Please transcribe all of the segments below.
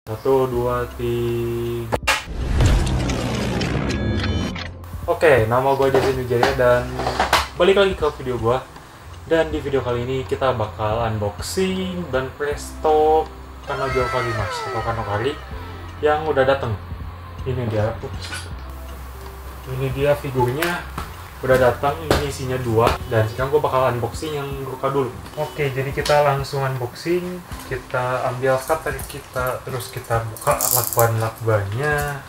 Satu, dua, tiga. Oke, nama gue Jason Wijaya dan balik lagi ke video gue. Dan di video kali ini kita bakal unboxing dan presto Kanojo Karimas atau Kanokari yang udah dateng. Ini dia figurnya udah datang, ini isinya 2 dan sekarang gue bakal unboxing yang luka dulu. Oke, jadi kita langsung unboxing, kita ambil cutter kita, terus kita buka lakban-lakbannya.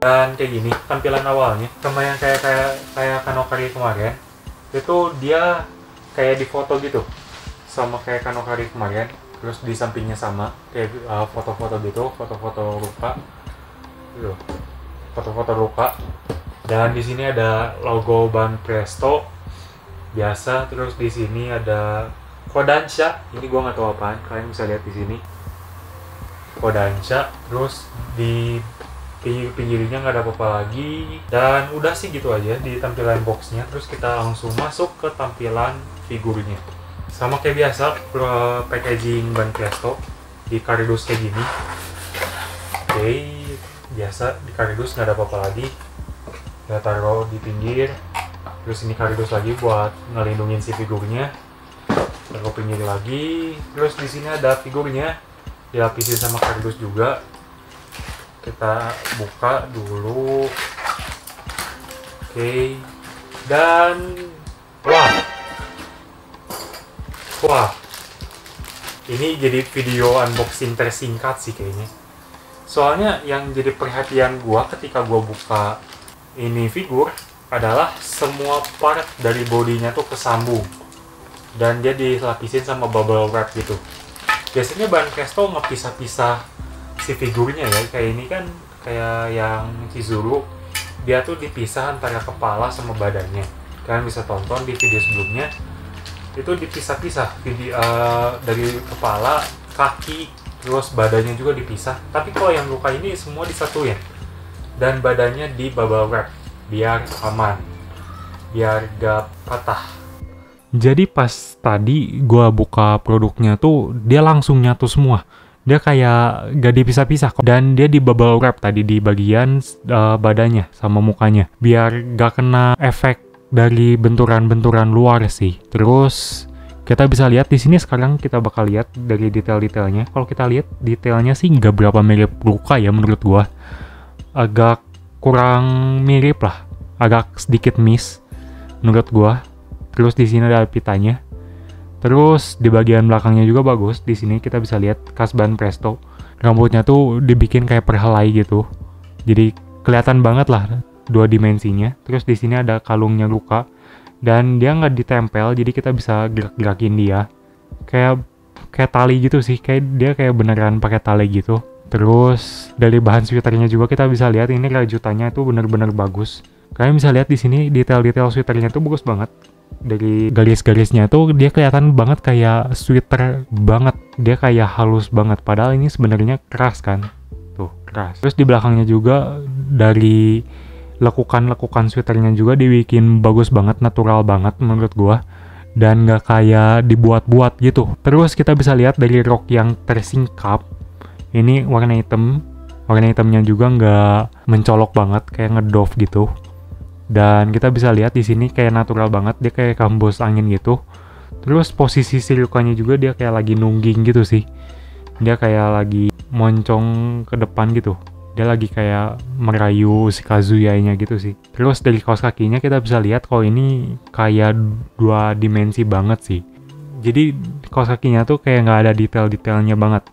Dan kayak gini tampilan awalnya, sama yang kayak Kanokari kemarin. Itu dia kayak di foto gitu, sama kayak Kanokari kemarin. Terus di sampingnya sama kayak foto-foto gitu, foto-foto luka, gitu. Foto-foto luka. Dan di sini ada logo ban Presto biasa, terus di sini ada Kodansha. Ini gua nggak tahu apaan, kalian bisa lihat di sini Kodansha. Terus di pinggirnya nggak ada apa-apa lagi, dan udah sih gitu aja di tampilan boxnya. Terus kita langsung masuk ke tampilan figurnya. Sama kayak biasa, packaging ban Presto di kardus kayak gini. Oke, biasa di kardus nggak ada apa-apa lagi. Kita taruh di pinggir. Terus ini kardus lagi buat ngelindungin si figurnya. Taruh pinggir lagi. Terus di sini ada figurnya, dilapisin sama kardus juga. Kita buka dulu. Oke. Dan wah, ini jadi video unboxing tersingkat sih kayaknya. Soalnya yang jadi perhatian gua ketika gua buka ini figur adalah semua part dari bodinya tuh kesambung dan dia dilapisin sama bubble wrap gitu. Biasanya ban Presto ngepisah-pisah si figurnya ya, kayak ini kan kayak yang Chizuru, dia tuh dipisah antara kepala sama badannya. Kalian bisa tonton di video sebelumnya, itu dipisah-pisah dari kepala, kaki, terus badannya juga dipisah. Tapi kalau yang luka ini semua disatuin dan badannya di bubble wrap biar aman, biar gak patah. Jadi pas tadi gua buka produknya tuh dia langsung nyatu semua, dia kayak gak dipisah-pisah kok. Dan dia di bubble wrap tadi di bagian badannya sama mukanya, biar gak kena efek dari benturan-benturan luar sih. Terus kita bisa lihat di sini sekarang, kita bakal lihat dari detail-detailnya. Kalau kita lihat detailnya sih nggak berapa mirip luka ya menurut gua, agak kurang mirip lah, agak sedikit miss menurut gua. Terus di sini ada pitanya. Terus di bagian belakangnya juga bagus. Di sini kita bisa lihat khas ban Presto. Rambutnya tuh dibikin kayak perhelai gitu. Jadi kelihatan banget lah 2 dimensinya. Terus di sini ada kalungnya luka dan dia nggak ditempel, jadi kita bisa gerak-gerakin dia. Kayak tali gitu sih. Kayak dia kayak beneran pakai tali gitu. Terus dari bahan sweaternya juga kita bisa lihat ini rajutannya tuh bener-bener bagus. Kalian bisa lihat di sini detail-detail sweaternya tuh bagus banget. Dari garis-garisnya tuh dia kelihatan banget kayak sweater banget. Dia kayak halus banget. Padahal ini sebenarnya keras kan. Tuh, keras. Terus di belakangnya juga dari lekukan-lekukan sweaternya juga dibikin bagus banget, natural banget menurut gua. Dan gak kayak dibuat-buat gitu. Terus kita bisa lihat dari rok yang tersingkap. Ini warna hitam. Warna hitamnya juga nggak mencolok banget, kayak ngedove gitu. Dan kita bisa lihat di sini kayak natural banget, dia kayak kambos angin gitu. Terus posisi si lukanya juga dia kayak lagi nungging gitu sih. Dia kayak lagi moncong ke depan gitu. Dia lagi kayak merayu si Kazuya-nya gitu sih. Terus dari kaos kakinya kita bisa lihat kalau ini kayak 2 dimensi banget sih. Jadi kaos kakinya tuh kayak nggak ada detail-detailnya banget.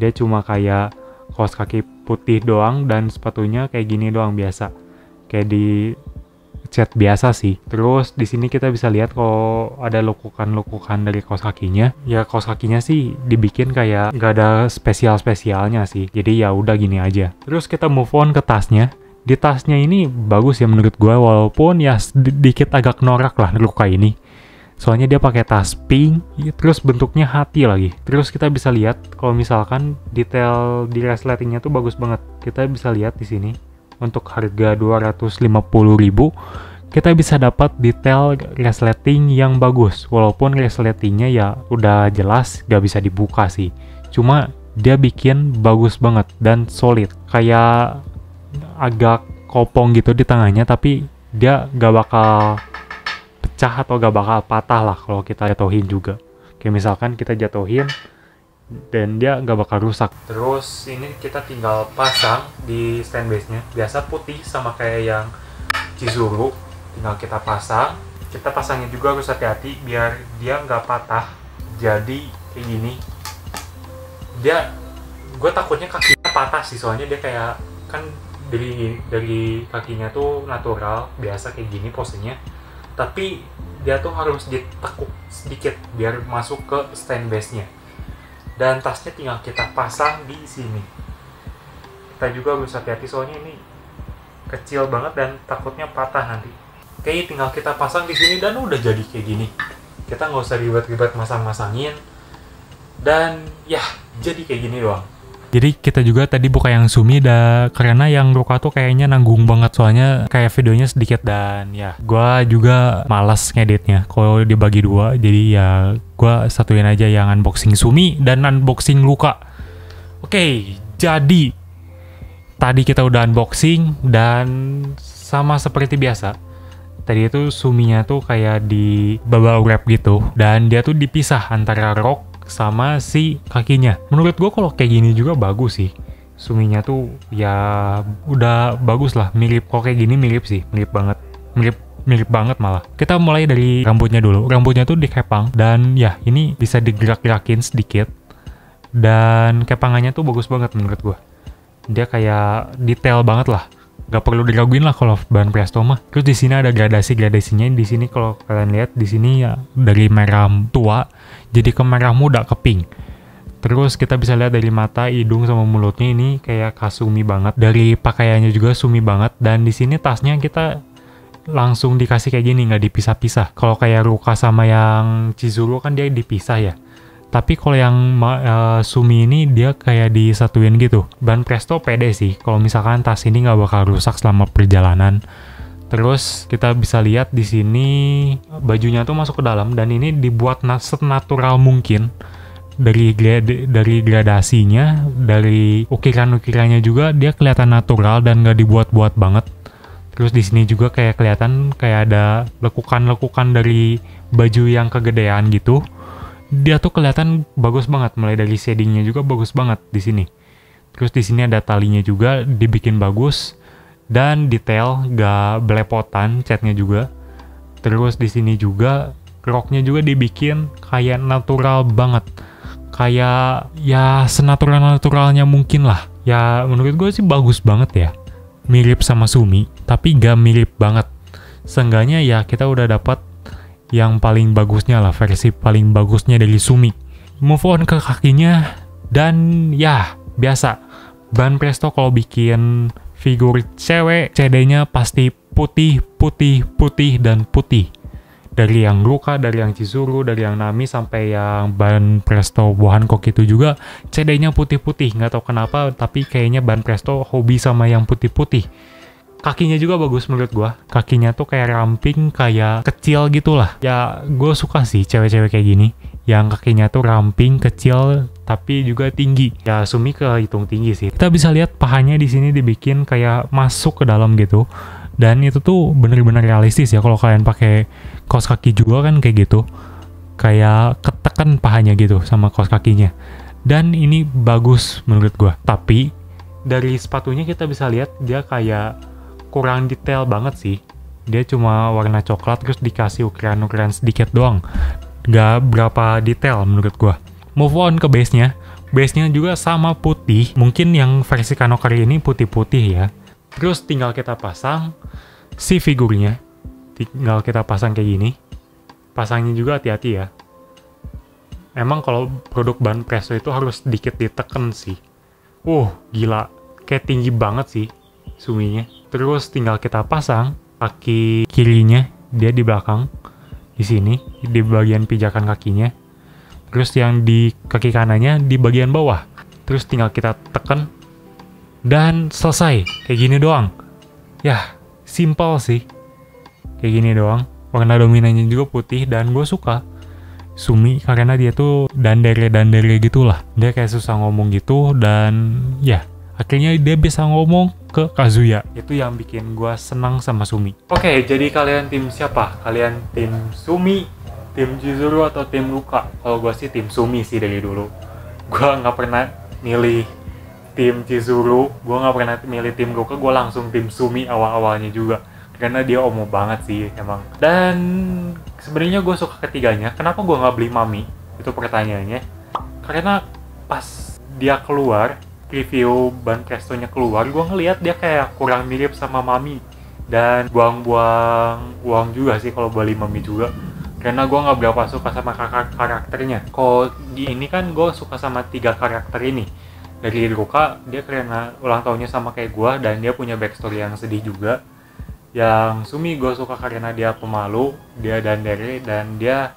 Dia cuma kayak kaos kaki putih doang dan sepatunya kayak gini doang biasa. Kayak di cat biasa sih. Terus di sini kita bisa lihat kalau ada lekukan-lekukan dari kaos kakinya. Ya kaos kakinya sih dibikin kayak nggak ada spesial-spesialnya sih. Jadi ya udah gini aja. Terus kita move on ke tasnya. Di tasnya ini bagus ya menurut gue, walaupun ya sedikit agak norak lah luka ini. Soalnya dia pakai tas pink, terus bentuknya hati lagi. Terus kita bisa lihat kalau misalkan detail di resletingnya tuh bagus banget. Kita bisa lihat di sini untuk harga 250.000 kita bisa dapat detail resleting yang bagus. Walaupun resletingnya ya udah jelas gak bisa dibuka sih. Cuma dia bikin bagus banget dan solid. Kayak agak kopong gitu di tengahnya, tapi dia gak bakal pecah atau gak bakal patah lah kalau kita jatuhin juga. Kayak misalkan kita jatuhin dan dia gak bakal rusak. Terus ini kita tinggal pasang di stand base-nya. Biasa putih sama kayak yang Chizuru, tinggal kita pasang. Kita pasangnya juga harus hati-hati biar dia gak patah. Jadi kayak gini. Gue takutnya kakinya patah sih, soalnya dia kayak kan dari kakinya tuh natural biasa kayak gini posenya, tapi dia tuh harus ditekuk sedikit biar masuk ke stand base nya. Dan tasnya tinggal kita pasang di sini. Kita juga harus hati-hati soalnya ini kecil banget dan takutnya patah nanti. Oke, tinggal kita pasang di sini dan udah jadi kayak gini. Kita nggak usah ribet-ribet masang-masangin, dan ya jadi kayak gini doang. Jadi kita juga tadi buka yang Sumi karena yang Ruka tuh kayaknya nanggung banget, soalnya kayak videonya sedikit dan ya gua juga malas ngeditnya kalau dibagi dua. Jadi ya gua satuin aja yang unboxing Sumi dan unboxing Ruka. Oke, jadi tadi kita udah unboxing dan sama seperti biasa. Tadi itu Suminya tuh kayak di bubble wrap gitu dan dia tuh dipisah antara rok sama si kakinya. Menurut gue kalau kayak gini juga bagus sih. Suminya tuh ya udah bagus lah, mirip. Kok kayak gini mirip sih, mirip banget malah. Kita mulai dari rambutnya dulu. Rambutnya tuh dikepang dan ya ini bisa digerak-gerakin sedikit. Dan kepangannya tuh bagus banget menurut gue. Dia kayak detail banget lah. Gak perlu diraguin lah kalau bahan Presto mah. Terus di sini ada gradasinya. Di sini kalau kalian lihat di sini ya dari merah tua jadi ke merah muda ke pink. Terus kita bisa lihat dari mata, hidung sama mulutnya ini kayak Kasumi banget. Dari pakaiannya juga Sumi banget. Dan di sini tasnya kita langsung dikasih kayak gini, nggak dipisah-pisah. Kalau kayak Ruka sama yang Chizuru kan dia dipisah ya. Tapi kalau yang Sumi ini dia kayak disatuin gitu. Ban Presto pede sih. Kalau misalkan tas ini nggak bakal rusak selama perjalanan. Terus kita bisa lihat di sini bajunya tuh masuk ke dalam dan ini dibuat senatural mungkin. Dari gradasinya, dari ukiran-ukirannya juga dia kelihatan natural dan nggak dibuat-buat banget. Terus di sini juga kayak kelihatan kayak ada lekukan-lekukan dari baju yang kegedean gitu. Dia tuh kelihatan bagus banget, mulai dari shadingnya juga bagus banget di sini. Terus di sini ada talinya juga dibikin bagus dan detail, gak belepotan catnya juga. Terus di sini juga roknya juga dibikin kayak natural banget, kayak ya senatural-naturalnya mungkin lah. Ya menurut gue sih bagus banget ya, mirip sama Sumi tapi gak mirip banget. Seenggaknya ya kita udah dapat yang paling bagusnya lah, versi paling bagusnya dari Sumi. Move on ke kakinya, dan ya biasa Ban Presto kalau bikin figur cewek, CD-nya pasti putih, dan putih. Dari yang Ruka, dari yang Chizuru, dari yang Nami, sampai yang Ban Presto Bohan Kok itu juga CD-nya putih-putih. Nggak tahu kenapa, tapi kayaknya Ban Presto hobi sama yang putih-putih. Kakinya juga bagus menurut gua. Kakinya tuh kayak ramping, kayak kecil gitulah. Ya gue suka sih cewek-cewek kayak gini, yang kakinya tuh ramping, kecil, tapi juga tinggi. Ya Sumi kehitung tinggi sih. Kita bisa lihat pahanya di sini dibikin kayak masuk ke dalam gitu. Dan itu tuh bener-bener realistis ya. Kalau kalian pakai kaos kaki juga kan kayak gitu, kayak ketekan pahanya gitu sama kaos kakinya. Dan ini bagus menurut gua. Tapi dari sepatunya kita bisa lihat dia kayak kurang detail banget sih. Dia cuma warna coklat terus dikasih ukiran-ukiran sedikit doang. Gak berapa detail menurut gua. Move on ke base-nya. Base-nya juga sama putih. Mungkin yang versi Kanokari ini putih-putih ya. Terus tinggal kita pasang si figurnya. Tinggal kita pasang kayak gini. Pasangnya juga hati-hati ya. Emang kalau produk Ban Presto itu harus sedikit ditekan sih. Gila. Kayak tinggi banget sih Suminya. Terus tinggal kita pasang kaki kirinya, dia di belakang, di sini, di bagian pijakan kakinya. Terus yang di kaki kanannya di bagian bawah. Terus tinggal kita tekan dan selesai. Kayak gini doang. Ya, simple sih. Kayak gini doang. Warna dominannya juga putih dan gue suka. Sumi karena dia tuh dandere gitulah. Dia kayak susah ngomong gitu dan ya akhirnya dia bisa ngomong ke Kazuya. Itu yang bikin gue senang sama Sumi. Oke, jadi kalian tim siapa? Kalian tim Sumi, tim Chizuru, atau tim Ruka? Kalau gue sih tim Sumi sih dari dulu. Gue nggak pernah milih tim Chizuru, gue nggak pernah milih tim Ruka, gue langsung tim Sumi awal-awalnya juga. Karena dia omo banget sih emang. Dan sebenarnya gue suka ketiganya. Kenapa gue nggak beli Mami? Itu pertanyaannya. Karena pas dia keluar, review ban Presto-nya keluar, gue ngeliat dia kayak kurang mirip sama Mami. Dan buang-buang uang juga sih kalau beli Mami juga. Karena gue nggak berapa suka sama karakternya. Kalau di ini kan gue suka sama 3 karakter ini. Dari Ruka, dia karena ulang tahunnya sama kayak gue, dan dia punya backstory yang sedih juga. Yang Sumi gue suka karena dia pemalu, dia dandere, dan dia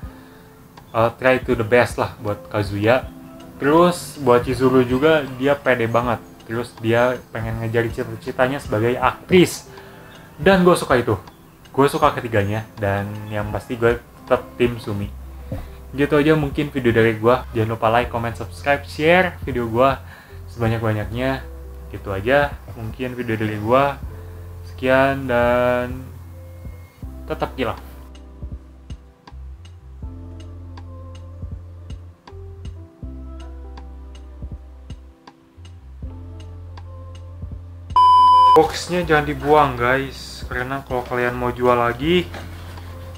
try to the best lah buat Kazuya. Terus buat Chizuru juga dia pede banget. Terus dia pengen ngejar cita-citanya sebagai aktris. Dan gue suka itu. Gue suka ketiganya, dan yang pasti gue tetap tim Sumi. Gitu aja mungkin video dari gue. Jangan lupa like, comment, subscribe, share video gue sebanyak-banyaknya. Gitu aja mungkin video dari gue. Sekian dan tetap kilaf. Boxnya jangan dibuang guys, karena kalau kalian mau jual lagi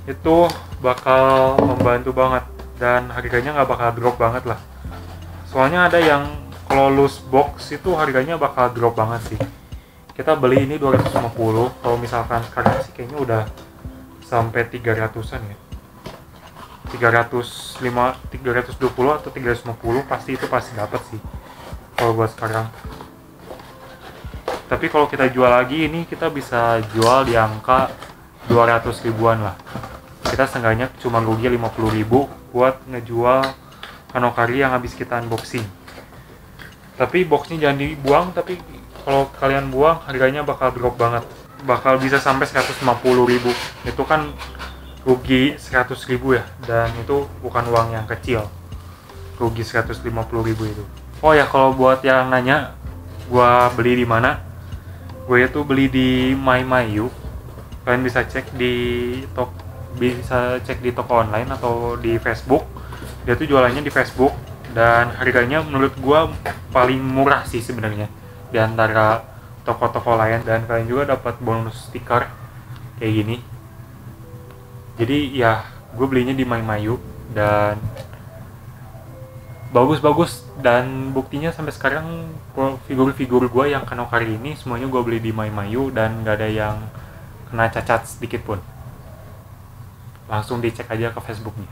itu bakal membantu banget dan harganya nggak bakal drop banget lah. Soalnya ada yang kalau loose box itu harganya bakal drop banget sih. Kita beli ini 250, kalau misalkan sekarang sih kayaknya udah sampai 300-an ya. 320 atau 350 pasti dapat sih kalau buat sekarang. Tapi kalau kita jual lagi ini kita bisa jual di angka 200 ribuan lah. Kita seenggaknya cuma rugi 50 ribu buat ngejual Hanokari yang habis kita unboxing. Tapi boxnya jangan dibuang, tapi kalau kalian buang harganya bakal drop banget, bakal bisa sampai 150 ribu. Itu kan rugi 100 ribu ya, dan itu bukan uang yang kecil, rugi 150 ribu itu. Oh ya, kalau buat yang nanya gua beli di mana, gue itu beli di MyMayu. Kalian bisa cek di toko online atau di Facebook. Dia tuh jualannya di Facebook, dan harganya menurut gua paling murah sih sebenarnya di antara toko-toko lain, dan kalian juga dapat bonus stiker kayak gini. Jadi ya gue belinya di MyMayu dan bagus-bagus, dan buktinya sampai sekarang figur-figur gue yang Hanokari ini semuanya gue beli di MyMayu dan gak ada yang kena cacat sedikit pun. Langsung dicek aja ke Facebooknya.